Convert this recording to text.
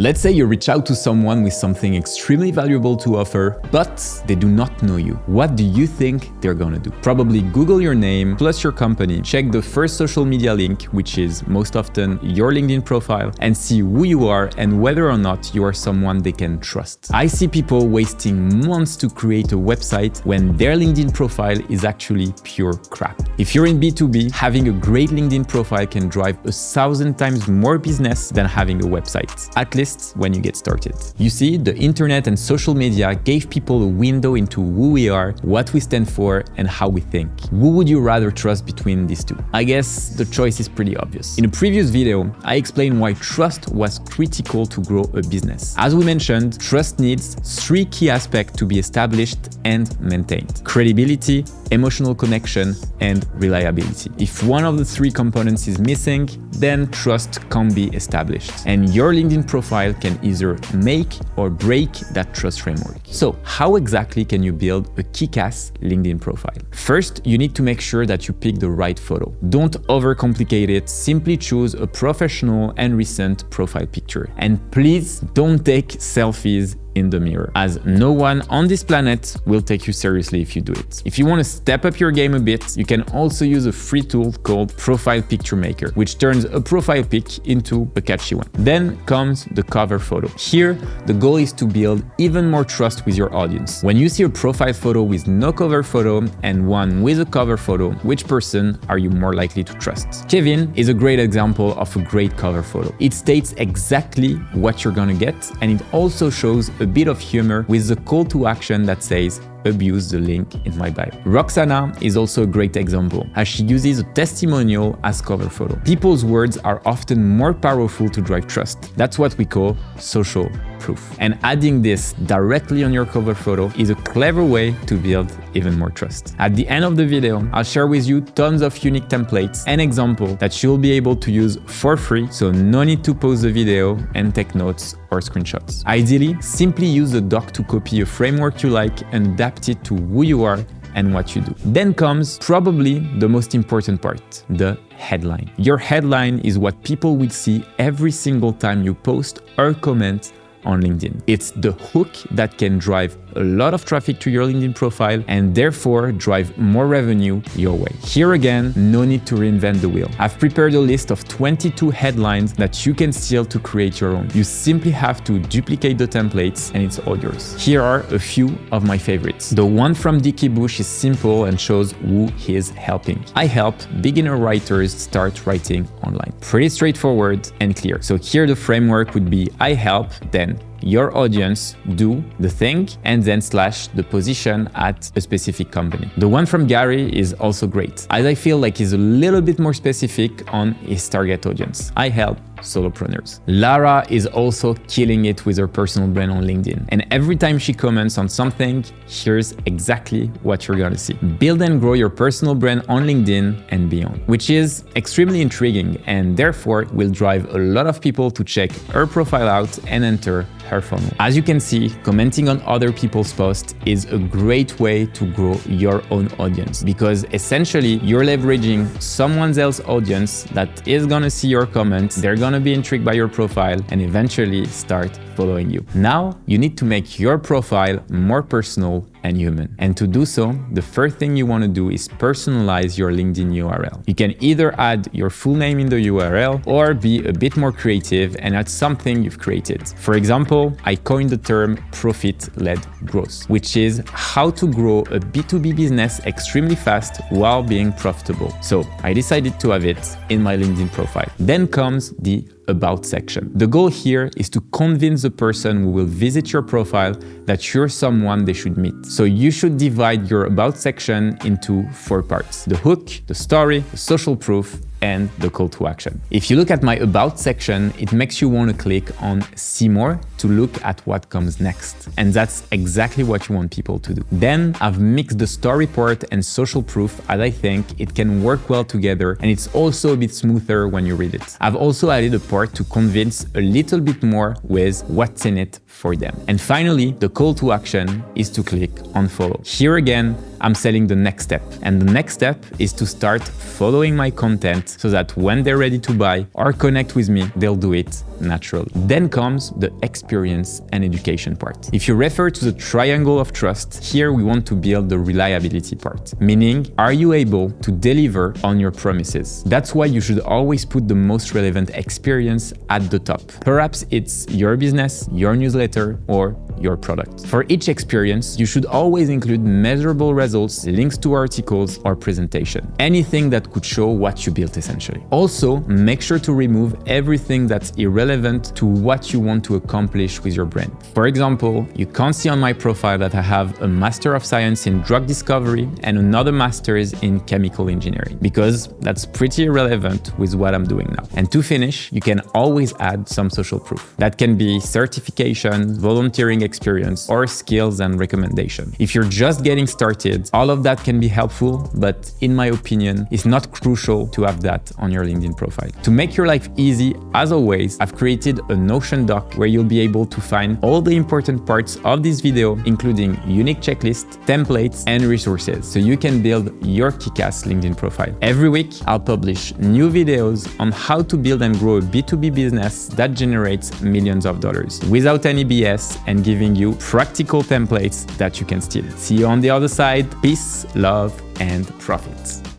Let's say you reach out to someone with something extremely valuable to offer, but they do not know you. What do you think they're gonna do? Probably Google your name plus your company, check the first social media link, which is most often your LinkedIn profile, and see who you are and whether or not you are someone they can trust. I see people wasting months to create a website when their LinkedIn profile is actually pure crap. If you're in B2B, having a great LinkedIn profile can drive 1,000 times more business than having a website, at least when you get started. You see, the internet and social media gave people a window into who we are, what we stand for, and how we think. Who would you rather trust between these two? I guess the choice is pretty obvious. In a previous video, I explained why trust was critical to grow a business. As we mentioned, trust needs 3 key aspects to be established and maintained: credibility, emotional connection, and reliability. If one of the 3 components is missing, then trust can't be established. And your LinkedIn profile can either make or break that trust framework. So how exactly can you build a kick-ass LinkedIn profile? First, you need to make sure that you pick the right photo. Don't overcomplicate it, simply choose a professional and recent profile picture. And please don't take selfies in the mirror, as no one on this planet will take you seriously if you do it. If you want to step up your game a bit, you can also use a free tool called Profile Picture Maker, which turns a profile pic into a catchy one. Then comes the cover photo. Here, the goal is to build even more trust with your audience. When you see a profile photo with no cover photo and one with a cover photo, which person are you more likely to trust? Kevin is a great example of a great cover photo. It states exactly what you're gonna get, and it also shows a bit of humor with the call to action that says, abuse the link in my bio. Roxana is also a great example, as she uses a testimonial as cover photo. People's words are often more powerful to drive trust. That's what we call social proof. And adding this directly on your cover photo is a clever way to build even more trust. At the end of the video, I'll share with you tons of unique templates and examples that you'll be able to use for free, so no need to pause the video and take notes or screenshots. Ideally, simply use the doc to copy a framework you like and adapt it to who you are and what you do. Then comes probably the most important part, the headline. Your headline is what people will see every single time you post or comment on LinkedIn. It's the hook that can drive a lot of traffic to your LinkedIn profile and therefore drive more revenue your way. Here again, no need to reinvent the wheel. I've prepared a list of 22 headlines that you can steal to create your own. You simply have to duplicate the templates and it's all yours. Here are a few of my favorites. The one from Dickie Bush is simple and shows who he is helping. I help beginner writers start writing online. Pretty straightforward and clear. So here the framework would be I help, then your audience do the thing, and then slash the position at a specific company. The one from Gary is also great, as I feel like he's a little bit more specific on his target audience. I help solopreneurs. Lara is also killing it with her personal brand on LinkedIn. And every time she comments on something, here's exactly what you're gonna see. Build and grow your personal brand on LinkedIn and beyond, which is extremely intriguing and therefore will drive a lot of people to check her profile out and enter her funnel. As you can see, commenting on other people's posts is a great way to grow your own audience, because essentially you're leveraging someone else's audience that is gonna see your comments, they're gonna be intrigued by your profile and eventually start following you. Now you need to make your profile more personal and human. And to do so, the first thing you want to do is personalize your LinkedIn URL. You can either add your full name in the URL or be a bit more creative and add something you've created. For example, I coined the term profit-led growth, which is how to grow a B2B business extremely fast while being profitable. So I decided to have it in my LinkedIn profile. Then comes the About section. The goal here is to convince the person who will visit your profile that you're someone they should meet. So you should divide your About section into 4 parts: the hook, the story, the social proof, and the call to action. If you look at my About section, it makes you want to click on See More to look at what comes next. And that's exactly what you want people to do. Then I've mixed the story part and social proof, as I think it can work well together and it's also a bit smoother when you read it. I've also added a part to convince a little bit more with what's in it for them. And finally, the call to action is to click on follow. Here again, I'm selling the next step. And the next step is to start following my content so that when they're ready to buy or connect with me, they'll do it naturally. Then comes the experience and education part. If you refer to the triangle of trust, here we want to build the reliability part, meaning, are you able to deliver on your promises? That's why you should always put the most relevant experience at the top. Perhaps it's your business, your newsletter, or your product. For each experience, you should always include measurable results, links to articles or presentation, anything that could show what you built essentially. Also, make sure to remove everything that's irrelevant to what you want to accomplish with your brand. For example, you can't see on my profile that I have a Master of Science in Drug Discovery and another Master's in Chemical Engineering, because that's pretty irrelevant with what I'm doing now. And to finish, you can always add some social proof. That can be certification, volunteering experience, or skills and recommendation. If you're just getting started, all of that can be helpful, but in my opinion, it's not crucial to have that on your LinkedIn profile. To make your life easy, as always, I've created a Notion doc where you'll be able to find all the important parts of this video, including unique checklists, templates, and resources, so you can build your kick-ass LinkedIn profile. Every week, I'll publish new videos on how to build and grow a B2B business that generates millions of dollars without any BS and giving you practical templates that you can steal. See you on the other side. Peace, love, and profits.